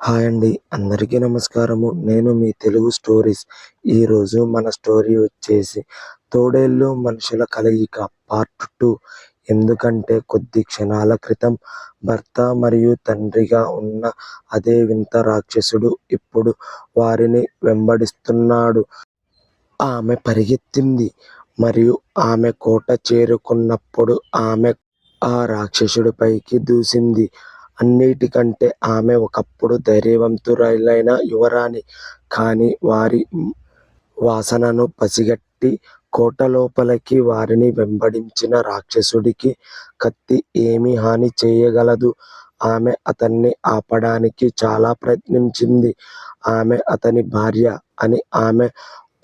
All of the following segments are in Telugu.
హాయ్ అండి. అందరికీ నమస్కారము. నేను మీ తెలుగు స్టోరీస్. ఈరోజు మన స్టోరీ వచ్చేసి తోడేళ్ళు మనుషుల కలయిక పార్ట్ 2. ఎందుకంటే కొద్ది క్షణాల క్రితం భర్త మరియు తండ్రిగా ఉన్న అదే వింత రాక్షసుడు ఇప్పుడు వారిని వెంబడిస్తున్నాడు. ఆమె పరిగెత్తింది మరియు ఆమె కోట చేరుకున్నప్పుడు ఆమె ఆ రాక్షసుడిపైకి దూసింది. అన్నిటికంటే ఆమె ఒకప్పుడు ధైర్యవంతురాలైన యువరాణి. కానీ వారి వాసనను పసిగట్టి కోట లోపలికి వారిని వెంబడించిన రాక్షసుడికి కత్తి ఏమి హాని చేయగలదు? ఆమె అతన్ని ఆపడానికి చాలా ప్రయత్నించింది. ఆమె అతని భార్య అని, ఆమె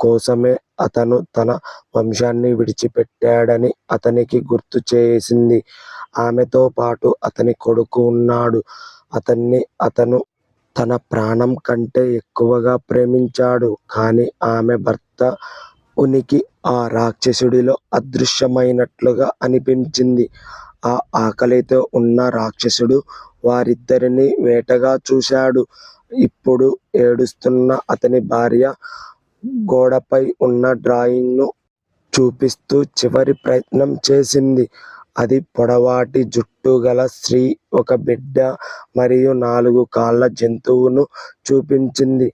కోసమే అతను తన వంశాన్ని విడిచిపెట్టాడని అతనికి గుర్తు చేసింది. ఆమెతో పాటు అతని కొడుకు ఉన్నాడు. అతన్ని అతను తన ప్రాణం కంటే ఎక్కువగా ప్రేమించాడు. కానీ ఆమె భర్త ఉనికి ఆ రాక్షసుడిలో అదృశ్యమైనట్లుగా అనిపించింది. ఆ ఆకలితో ఉన్న రాక్షసుడు వారిద్దరినీ వేటగా చూశాడు. ఇప్పుడు ఏడుస్తున్న అతని భార్య గోడపై ఉన్న డ్రాయింగ్ను చూపిస్తూ చివరి ప్రయత్నం చేసింది. అది పొడవాటి జుట్టు గల స్త్రీ, ఒక బిడ్డ మరియు 4 కాళ్ల జంతువును చూపించింది.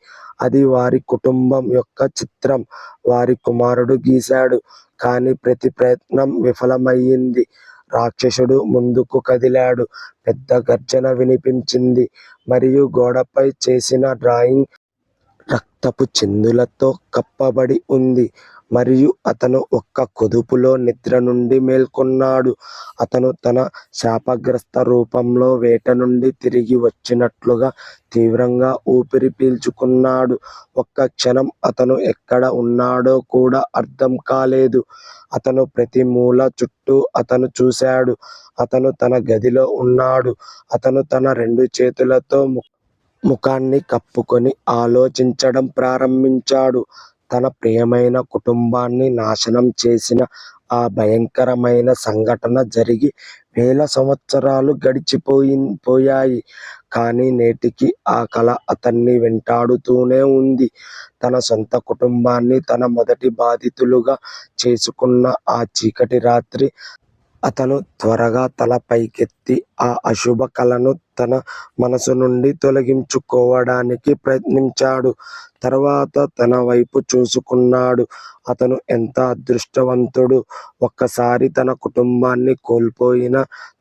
అది వారి కుటుంబం యొక్క చిత్రం. వారి కుమారుడు గీశాడు. కానీ ప్రతి ప్రయత్నం విఫలమయ్యింది. రాక్షసుడు ముందుకు కదిలాడు. పెద్ద గర్జన వినిపించింది మరియు గోడపై చేసిన డ్రాయింగ్ రక్తపు చిందులతో కప్పబడి ఉంది. మరియు అతను ఒక్క కుదుపులో నిద్ర నుండి మేల్కొన్నాడు. అతను తన శాపగ్రస్త రూపంలో వేట నుండి తిరిగి వచ్చినట్లుగా తీవ్రంగా ఊపిరి పీల్చుకున్నాడు. ఒక్క క్షణం అతను ఎక్కడ ఉన్నాడో కూడా అర్థం కాలేదు. అతను ప్రతి మూల చుట్టూ అతను చూశాడు. అతను తన గదిలో ఉన్నాడు. అతను తన 2 చేతులతో ముఖాన్ని కప్పుకొని ఆలోచించడం ప్రారంభించాడు. తన ప్రియమైన కుటుంబాన్ని నాశనం చేసిన ఆ భయంకరమైన సంఘటన జరిగి వేల సంవత్సరాలు గడిచిపోయాయి. కానీ నేటికీ ఆ కల అతన్ని వెంటాడుతూనే ఉంది. తన సొంత కుటుంబాన్ని తన మొదటి బాధితులుగా చేసుకున్న ఆ చీకటి రాత్రి అతను త్వరగా తల పైకెత్తి ఆ అశుభ కలను తన మనసు నుండి తొలగించుకోవడానికి ప్రయత్నించాడు. తర్వాత తన వైపు చూసుకున్నాడు. అతను ఎంత అదృష్టవంతుడు! ఒక్కసారి తన కుటుంబాన్ని కోల్పోయిన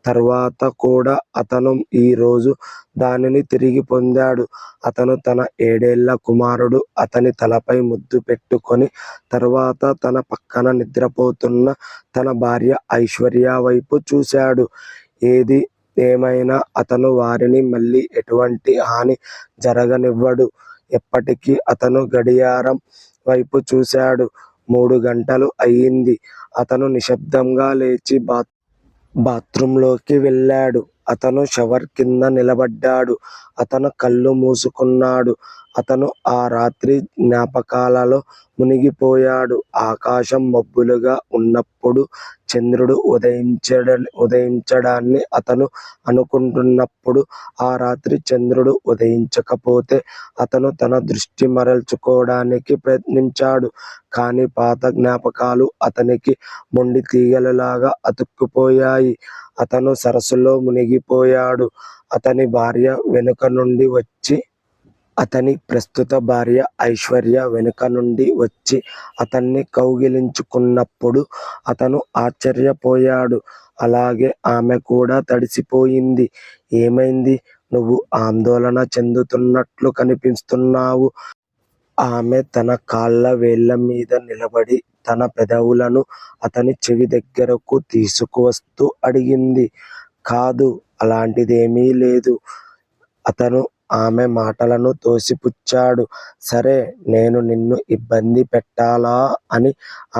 తర్వాత కూడా అతను ఈరోజు దానిని తిరిగి పొందాడు. అతను తన 7 ఏళ్ల కుమారుడు అతని తలపై ముద్దు పెట్టుకొని, తర్వాత తన పక్కన నిద్రపోతున్న తన భార్య ఐశ్వర్య వైపు చూశాడు. ఏది ఏమైనా అతను వారిని మళ్ళీ ఎటువంటి హాని జరగనివ్వడు. ఎప్పటికీ అతను గడియారం వైపు చూశాడు. 3 గంటలు అయింది. అతను నిశ్శబ్దంగా లేచి బాత్రూంలోకి వెళ్ళాడు. అతను షవర్ కింద నిలబడ్డాడు. అతను కళ్ళు మూసుకున్నాడు. అతను ఆ రాత్రి జ్ఞాపకాలలో మునిగిపోయాడు. ఆకాశం మబ్బులుగా ఉన్నప్పుడు చంద్రుడు ఉదయించడాన్ని అతను అనుకుంటున్నప్పుడు ఆ రాత్రి చంద్రుడు ఉదయించకపోతే అతను తన దృష్టి మరల్చుకోవడానికి ప్రయత్నించాడు. కానీ పాత జ్ఞాపకాలు అతనికి మొండి తీగలులాగా అతుక్కుపోయాయి. అతను సరస్సులో మునిగిపోయాడు. అతని భార్య వెనుక నుండి వచ్చి అతని ప్రస్తుత భార్య ఐశ్వర్య వెనుక నుండి వచ్చి అతన్ని కౌగిలించుకున్నప్పుడు అతను ఆశ్చర్యపోయాడు. అలాగే ఆమె కూడా తడిసిపోయింది. ఏమైంది? నువ్వు ఆందోళన చెందుతున్నట్లు కనిపిస్తున్నావు. ఆమె తన కాళ్ళ వేళ్ల మీద నిలబడి తన పెదవులను అతని చెవి దగ్గరకు తీసుకువస్తూ అడిగింది. కాదు, అలాంటిదేమీ లేదు. అతను ఆమె మాటలను తోసిపుచ్చాడు. సరే, నేను నిన్ను ఇబ్బంది పెట్టాలా అని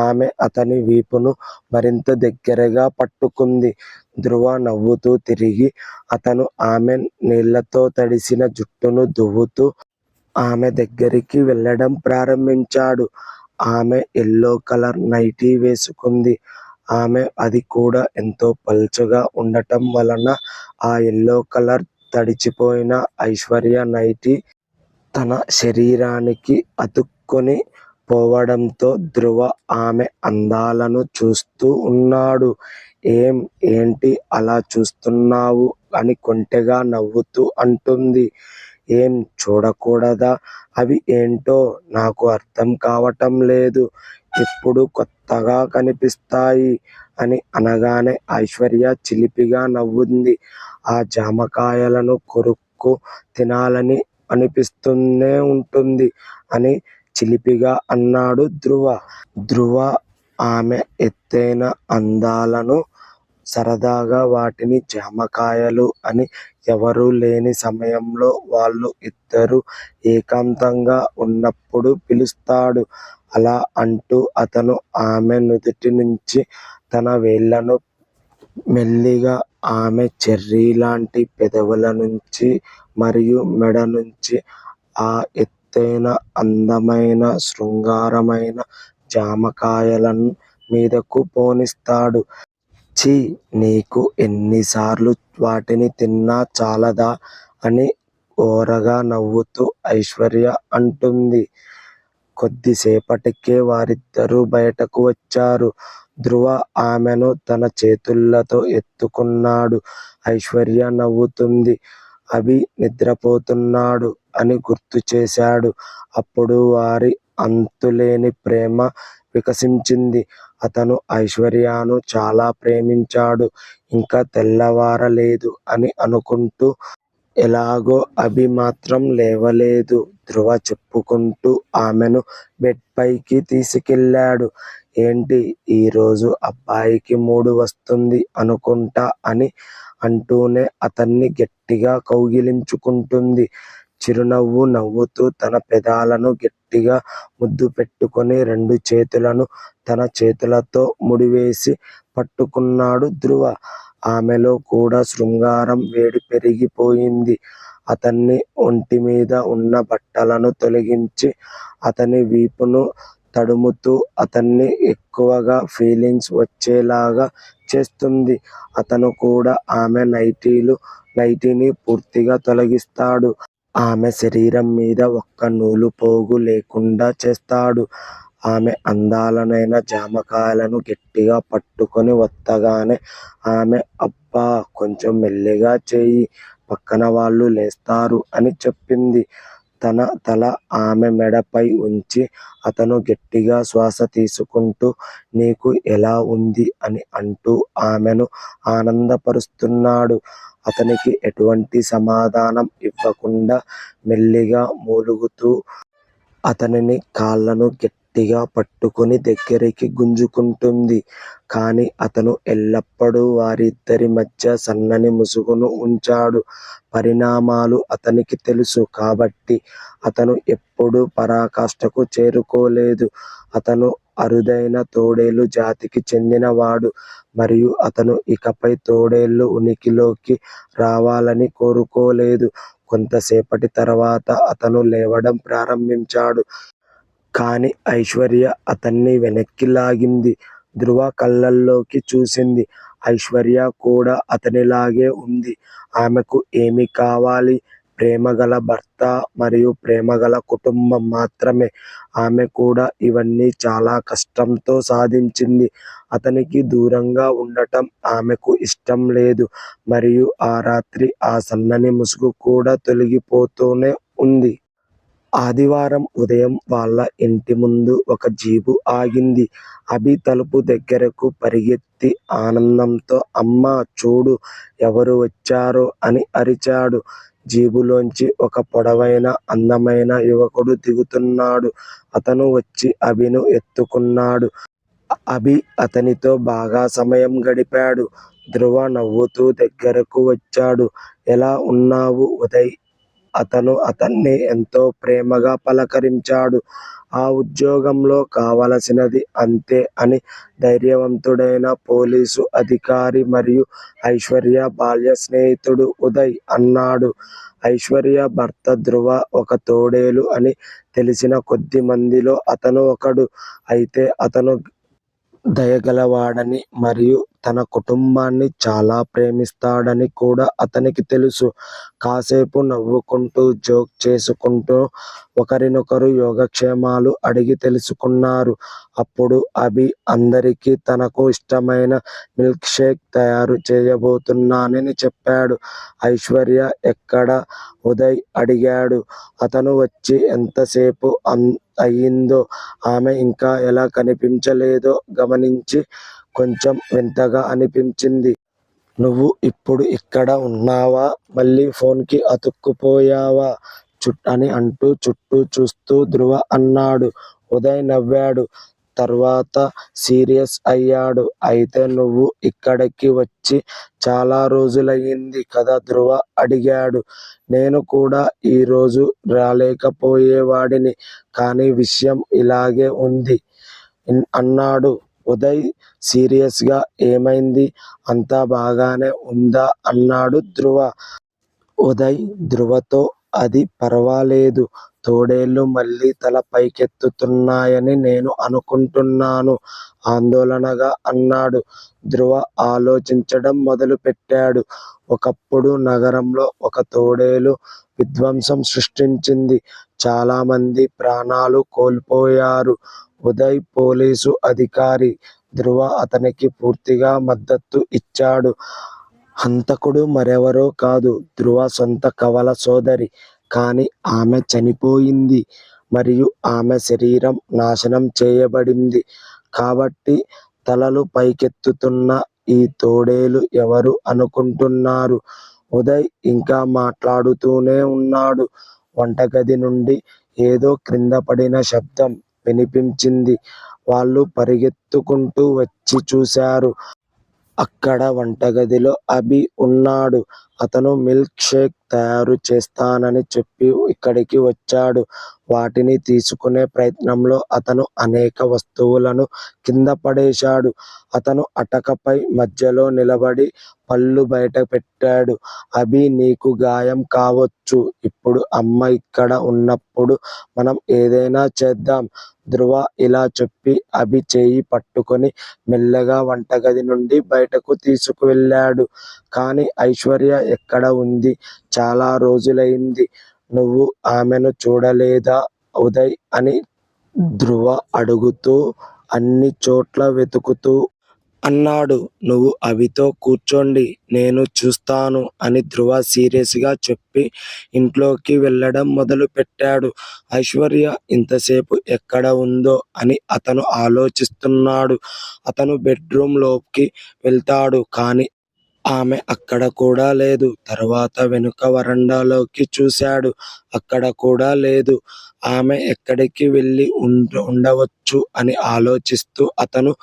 ఆమె అతని వీపును మరింత దగ్గరగా పట్టుకుంది. ధ్రువ నవ్వుతూ తిరిగి అతను ఆమె నీళ్లతో తడిసిన జుట్టును దువ్వుతూ ఆమె దగ్గరికి వెళ్ళడం ప్రారంభించాడు. ఆమె యెల్లో కలర్ నైటీ వేసుకుంది. అది కూడా ఎంతో పల్చగా ఉండటం వలన ఆ యెల్లో కలర్ తడిచిపోయిన ఐశ్వర్య నైటీ తన శరీరానికి అతుక్కొని పోవడంతో ధ్రువ ఆమె అందాలను చూస్తూ ఉన్నాడు. ఏంటి అలా చూస్తున్నావు అని కొంటెగా నవ్వుతూ అంటుంది. ఏం చూడకూడదా? అవి ఏంటో నాకు అర్థం కావటం లేదు. ఇప్పుడు కొత్తగా కనిపిస్తాయి అని అనగానే ఐశ్వర్య చిలిపిగా నవ్వుంది. ఆ జామకాయలను కొరుక్కు తినాలని అనిపిస్తూనే ఉంటుంది అని చిలిపిగా అన్నాడు ధ్రువ. ధ్రువ ఆమె ఎత్తైన అందాలను సరదాగా వాటిని జామకాయలు అని ఎవరూ లేని సమయంలో వాళ్ళు ఇద్దరూ ఏకాంతంగా ఉన్నప్పుడు పిలుస్తాడు. అలా అంటూ అతను ఆమె నుదుటి నుంచి తన వేళ్ళను మెల్లిగా ఆమె చెర్రీలాంటి పెదవుల నుంచి మరియు మెడ నుంచి ఆ ఎత్తైన అందమైన శృంగారమైన జామకాయలను మీదకు పోనిస్తాడు. ఛీ, నీకు ఎన్నిసార్లు వాటిని తిన్నా చాలదా అని ఓరగా నవ్వుతూ ఐశ్వర్య అంటుంది. కొద్దిసేపటికే వారిద్దరూ బయటకు వచ్చారు. ధ్రువ ఆమెను తన చేతులతో ఎత్తుకున్నాడు. ఐశ్వర్య నవ్వుతుంది. అభి నిద్రపోతున్నాడు అని గుర్తు చేశాడు. అప్పుడు వారి అంతులేని ప్రేమ వికసించింది. అతను ఐశ్వర్యను చాలా ప్రేమించాడు. ఇంకా తెల్లవారలేదు అని అనుకుంటూ ఎలాగో అభి మాత్రం లేవలేదు ధ్రువ చెప్పుకుంటూ ఆమెను బెడ్ పైకి తీసుకెళ్ళాడు. ఏంటి ఈరోజు అబ్బాయికి మూడు వస్తుంది అనుకుంటా అని అంటూనే అతన్ని గట్టిగా కౌగిలించుకుంటుంది. చిరునవ్వు నవ్వుతూ తన పెదాలను గట్టిగా ముద్దు పెట్టుకొని రెండు చేతులను తన చేతులతో ముడివేసి పట్టుకున్నాడు ధ్రువ. ఆమెలో కూడా శృంగారం వేడి పెరిగిపోయింది. అతన్ని ఒంటిమీద ఉన్న బట్టలను తొలగించి అతని వీపును తడుముతూ అతన్ని ఎక్కువగా ఫీలింగ్స్ వచ్చేలాగా చేస్తుంది. అతను కూడా ఆమె నైటీని పూర్తిగా తొలగిస్తాడు. ఆమె శరీరం మీద ఒక్క నూలుపోగు లేకుండా చేస్తాడు. ఆమె అందాలైన జామకాయలను గట్టిగా పట్టుకొని ఒత్తగానే ఆమె అబ్బా, కొంచెం మెల్లిగా చెయ్యి, పక్కన వాళ్ళు లేస్తారు అని చెప్పింది. తన తల ఆమె మెడపై ఉంచి అతను గట్టిగా శ్వాస తీసుకుంటూ నీకు ఎలా ఉంది అని అంటూ ఆమెను ఆనందపరుస్తున్నాడు. అతనికి ఎటువంటి సమాధానం ఇవ్వకుండా మెల్లిగా మూలుగుతూ అతనిని కాళ్ళను గట్టిగా పట్టుకుని దగ్గరికి గుంజుకుంటుంది. కాని అతను ఎల్లప్పుడూ వారిద్దరి మధ్య సన్నని ముసుగును ఉంచాడు. పరిణామాలు అతనికి తెలుసు కాబట్టి అతను ఎప్పుడూ పరాకాష్ఠకు చేరుకోలేదు. అతను అరుదైన తోడేలు జాతికి చెందినవాడు మరియు అతను ఇకపై తోడేళ్లు ఉనికిలోకి రావాలని కోరుకోలేదు. కొంతసేపటి తర్వాత అతను లేవడం ప్రారంభించాడు. కాని ఐశ్వర్య అతన్ని వెనక్కి లాగింది. ధ్రువ కళ్ళల్లోకి చూసింది. ఐశ్వర్య కూడా అతనిలాగే ఉంది. ఆమెకు ఏమి కావాలి? ప్రేమగల భర్త మరియు ప్రేమగల కుటుంబం మాత్రమే. ఆమె కూడా ఇవన్నీ చాలా కష్టంతో సాధించింది. అతనికి దూరంగా ఉండటం ఆమెకు ఇష్టం లేదు మరియు ఆ రాత్రి ఆ సన్నని ముసుగు కూడా తొలగిపోతూనే ఉంది. ఆదివారం ఉదయం వాళ్ళ ఇంటి ముందు ఒక జీపు ఆగింది. అభి తలుపు దగ్గరకు పరిగెత్తి ఆనందంతో అమ్మా చూడు, ఎవరు వచ్చారో అని అరిచాడు. జీపులోంచి ఒక పొడవైన అందమైన యువకుడు దిగుతున్నాడు. అతను వచ్చి అభిను ఎత్తుకున్నాడు. అభి అతనితో బాగా సమయం గడిపాడు. ధ్రువ నవ్వుతూ దగ్గరకు వచ్చాడు. ఎలా ఉన్నావు ఉదయ్? అతను అతన్ని ఎంతో ప్రేమగా పలకరించాడు. ఆ ఉద్యోగంలో కావలసినది అంతే అని ధైర్యవంతుడైన పోలీసు అధికారి మరియు ఐశ్వర్య బాల్య స్నేహితుడు ఉదయ్ అన్నాడు. ఐశ్వర్య భర్త ధ్రువ ఒక తోడేలు అని తెలిసిన కొద్ది మందిలో అతను ఒకడు. అయితే అతను దయగలవాడని మరియు తన కుటుంబాన్ని చాలా ప్రేమిస్తాడని కూడా అతనికి తెలుసు. కాసేపు నవ్వుకుంటూ జోక్ చేసుకుంటూ ఒకరినొకరు యోగక్షేమాలు అడిగి తెలుసుకున్నారు. అప్పుడు అభి అందరికీ తనకు ఇష్టమైన మిల్క్ షేక్ తయారు చేయబోతున్నానని చెప్పాడు. ఐశ్వర్య ఎక్కడ? ఉదయ్ అడిగాడు. అతను వచ్చి ఎంతసేపు అయిందో ఆమె ఇంకా ఎలా కనిపించలేదో గమనించి కొంచెం వింతగా అనిపించింది. నువ్వు ఇప్పుడు ఇక్కడ ఉన్నావా? మళ్ళీ ఫోన్ కి అతుక్కుపోయావా? అని అంటూ చుట్టూ చూస్తూ ధ్రువ అన్నాడు. ఉదయ్ నవ్వాడు. తర్వాత సీరియస్ అయ్యాడు. అయితే నువ్వు ఇక్కడికి వచ్చి చాలా రోజులయ్యింది కదా ధ్రువ అడిగాడు. నేను కూడా ఈ రోజు రాలేకపోయేవాడిని, కానీ విషయం ఇలాగే ఉంది అన్నాడు ఉదయ్ సీరియస్ గా. ఏమైంది? అంతా బాగానే ఉందా అన్నాడు ధ్రువ. ఉదయ్ ధ్రువతో అది పర్వాలేదు. తోడేళ్ళు మళ్ళీ తల పైకెత్తుతున్నాయని నేను అనుకుంటున్నాను ఆందోళనగా అన్నాడు. ధ్రువ ఆలోచించడం మొదలు పెట్టాడు. ఒకప్పుడు నగరంలో ఒక తోడేలు విధ్వంసం సృష్టించింది. చాలా మంది ప్రాణాలు కోల్పోయారు. ఉదయ్ పోలీసు అధికారి. ధ్రువ అతనికి పూర్తిగా మద్దతు ఇచ్చాడు. హంతకుడు మరెవరో కాదు, ధ్రువ సొంత కవల సోదరి. కానీ ఆమె చనిపోయింది మరియు ఆమె శరీరం నాశనం చేయబడింది. కాబట్టి తలలు పైకెత్తుతున్న ఈ తోడేలు ఎవరు అనుకుంటున్నారు? ఉదయ్ ఇంకా మాట్లాడుతూనే ఉన్నాడు. వంటగది నుండి ఏదో క్రింద పడిన శబ్దం వినిపించింది. వాళ్ళు పరిగెత్తుకుంటూ వచ్చి చూశారు. అక్కడ వంటగదిలో అభి ఉన్నాడు. అతను మిల్క్ షేక్ తయారు చేస్తానని చెప్పి ఇక్కడికి వచ్చాడు. వాటిని తీసుకునే ప్రయత్నంలో అతను అనేక వస్తువులను కింద పడేశాడు. అతను అటకపై మధ్యలో నిలబడి పళ్ళు బయట పెట్టాడు. అభి, నీకు గాయం కావచ్చు. ఇప్పుడు అమ్మ ఇక్కడ ఉన్నప్పుడు మనం ఏదైనా చేద్దాం. ధ్రువ ఇలా చెప్పి అభి చేయి పట్టుకొని మెల్లగా వంటగది నుండి బయటకు తీసుకువెళ్ళాడు. కానీ ఐశ్వర్య ఎక్కడ ఉంది? చాలా రోజులైంది. నువ్వు ఆమెను చూడలేదా ఉదయ్ అని ధ్రువ అడుగుతూ అన్ని చోట్ల వెతుకుతూ అన్నాడు. నువ్వు అభితో కూర్చోండి, నేను చూస్తాను అని ధ్రువ సీరియస్ గా చెప్పి ఇంట్లోకి వెళ్ళడం మొదలు పెట్టాడు. ఐశ్వర్య ఇంతసేపు ఎక్కడ ఉందో అని అతను ఆలోచిస్తున్నాడు. అతను బెడ్రూమ్ లోకి వెళ్తాడు. కానీ ఆమె అక్కడ కూడా లేదు. తర్వాత వెనుక వరండాలోకి చూశాడు. అక్కడ కూడా లేదు. ఆమె ఎక్కడికి వెళ్ళి ఉండవచ్చు అని ఆలోచిస్తూ అతను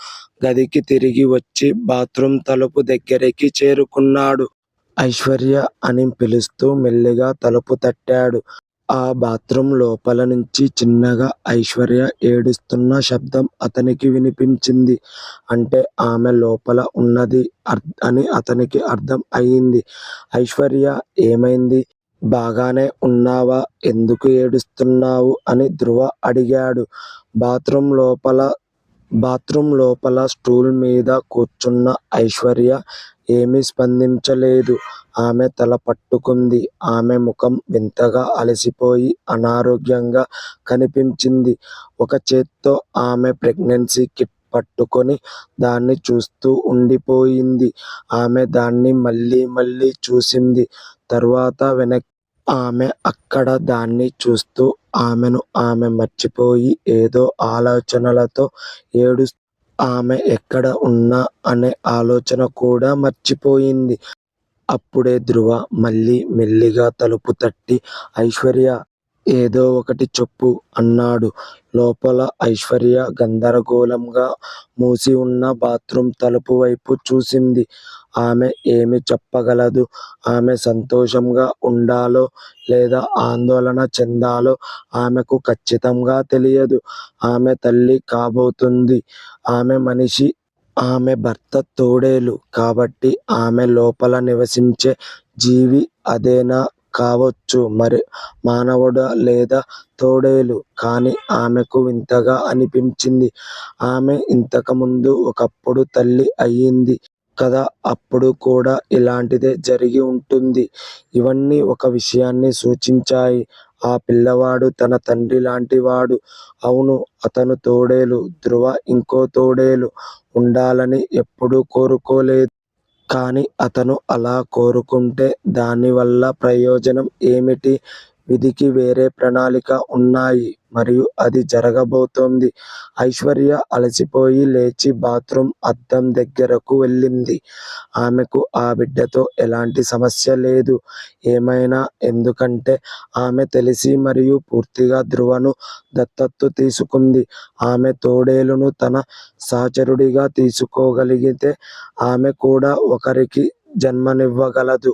గదికి తిరిగి వచ్చి బాత్రూమ్ తలుపు దగ్గరికి చేరుకున్నాడు. ఐశ్వర్య అని పిలుస్తూ మెల్లిగా తలుపు తట్టాడు. ఆ బాత్రూమ్ లోపల నుంచి చిన్నగా ఐశ్వర్య ఏడుస్తున్న శబ్దం అతనికి వినిపించింది. అంటే ఆమె లోపల ఉన్నది అని అతనికి అర్థం అయింది. ఐశ్వర్య, ఏమైంది? బాగానే ఉన్నావా? ఎందుకు ఏడుస్తున్నావు అని ధ్రువ అడిగాడు. బాత్రూమ్ లోపల స్టూల్ మీద కూర్చున్న ఐశ్వర్య ఏమీ స్పందించలేదు. ఆమె తల పట్టుకుంది. ఆమె ముఖం వింతగా అలసిపోయి అనారోగ్యంగా కనిపించింది. ఒక చేత్తో ఆమె ప్రెగ్నెన్సీ కిట్ పట్టుకొని దాన్ని చూస్తూ ఉండిపోయింది. ఆమె దాన్ని మళ్ళీ మళ్ళీ చూసింది. తరువాత ఆమె అక్కడ దాన్ని చూస్తూ ఆమెను ఆమె మర్చిపోయి ఏదో ఆలోచనలతో ఆమె ఎక్కడ ఉన్నా అనే ఆలోచన కూడా మర్చిపోయింది. అప్పుడే ధ్రువ మళ్ళీ మెల్లిగా తలుపు తట్టి ఐశ్వర్య, ఏదో ఒకటి చెప్పు అన్నాడు. లోపల ఐశ్వర్య గందరగోళంగా మూసి ఉన్న బాత్రూమ్ తలుపు వైపు చూసింది. ఆమె ఏమి చెప్పగలదు? ఆమె సంతోషంగా ఉండాలో లేదా ఆందోళన చెందాలో ఆమెకు ఖచ్చితంగా తెలియదు. ఆమె తల్లి కాబోతుంది. ఆమె మనిషి. ఆమె భర్త తోడేలు. కాబట్టి ఆమె లోపల నివసించే జీవి అదేనా కావచ్చు. మరి మానవుడా లేదా తోడేలు? కానీ ఆమెకు వింతగా అనిపించింది. ఆమె ఇంతకుముందు ఒకప్పుడు తల్లి అయ్యింది. కదా, అప్పుడు కూడా ఇలాంటిదే జరిగి ఉంటుంది. ఇవన్నీ ఒక విషయాన్ని సూచించాయి. ఆ పిల్లవాడు తన తండ్రి లాంటివాడు. అవును, అతను తోడేలు. ధ్రువ ఇంకో తోడేలు ఉండాలని ఎప్పుడూ కోరుకోలేదు. కానీ అతను అలా కోరుకుంటే దానివల్ల ప్రయోజనం ఏమిటి? విధికి వేరే ప్రణాళిక ఉన్నాయి మరియు అది జరగబోతోంది. ఐశ్వర్య అలసిపోయి లేచి బాత్రూమ్ అద్దం దగ్గరకు వెళ్ళింది. ఆమెకు ఆ బిడ్డతో ఎలాంటి సమస్య లేదు. ఏమైనా ఎందుకంటే ఆమె తెలిసి మరియు పూర్తిగా ధ్రువను దత్తత తీసుకుంది. ఆమె తోడేలును తన సహచరుడిగా తీసుకోగలిగితే ఆమె కూడా ఒకరికి జన్మనివ్వగలదు.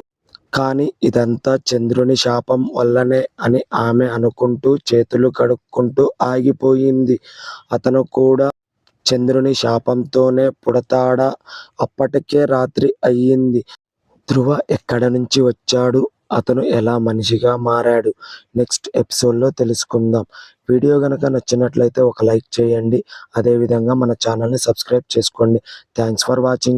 కానీ ఇదంతా చంద్రుని శాపం వల్లనే అని ఆమె అనుకుంటూ చేతులు కడుక్కుంటూ ఆగిపోయింది. అతను కూడా చంద్రుని శాపంతోనే పుడతాడా? అప్పటికే రాత్రి అయ్యింది. ధ్రువ ఎక్కడి నుంచి వచ్చాడు? అతను ఎలా మనిషిగా మారాడు? నెక్స్ట్ ఎపిసోడ్లో తెలుసుకుందాం. వీడియో గనక నచ్చినట్లయితే ఒక లైక్ చేయండి. అదేవిధంగా మన ఛానల్ని సబ్స్క్రైబ్ చేసుకోండి. Thanks for watching.